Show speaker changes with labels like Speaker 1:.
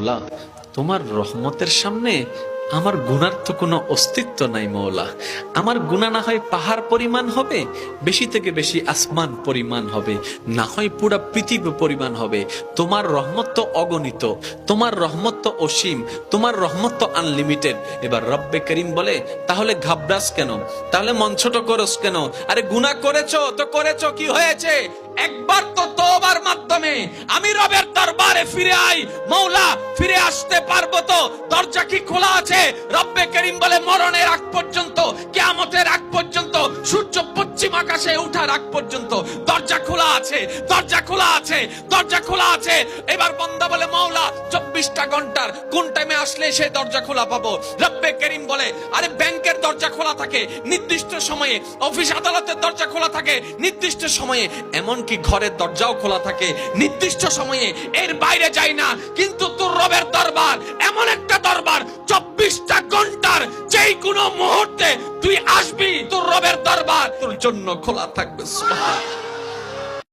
Speaker 1: মৌলা, তোমার রহমতের সামনে আমার গুনার তো কোনো অস্তিত্ব নাই মৌলা। আমার গুনাহ না হয় পাহাড় পরিমাণ হবে, বেশি থেকে বেশি আসমান পরিমাণ হবে, না হয় পুরা পৃথিবী পরিমাণ হবে। তোমার রহমত তো অগণিত, তোমার রহমত তো অসীম, তোমার রহমত তো আনলিমিটেড। এবার রব্বে করিম বলে, তাহলে ঘাবড়াস কেন, তাহলে মন ছোট করস কেন? আরে গুনাহ করেছো তো করেছো, কি হয়েছে? একবার তো তওবার মাধ্যমে আমি রবের দরবারে ফিরে আই। মৌলা, ফিরে আসতে পারবো তো? দরজা কি খোলা আছে? রব্বে করিম বলে, মরণের আগ পর্যন্ত, কিয়ামতের আগ পর্যন্ত, সূর্য পশ্চিম আকাশে ওঠার আগ পর্যন্ত দরজা খোলা আছে, দরজা খোলা আছে, দরজা খোলা আছে। এবার বান্দা বলে, মৌলা 24টা ঘন্টার কোন টাইমে আসলে সেই দরজা খোলা পাবো? রব্বে করিম বলে, আরে ব্যাংকের দরজা খোলা থাকে নির্দিষ্ট সময়ে, অফিস আদালতের দরজা খোলা থাকে নির্দিষ্ট সময়ে, এমনকি ঘরের দরজাও খোলা থাকে নির্দিষ্ট সময়ে, এর বাইরে যাই না। কিন্তু তোর রবের দরবার এমন একটা দরবার, 24টা ঘন্টার যেই কোনো মুহূর্তে তুই আসবি, তোর রবের দরবার তোর জন্য খোলা থাকবে। সুবহানাল্লাহ।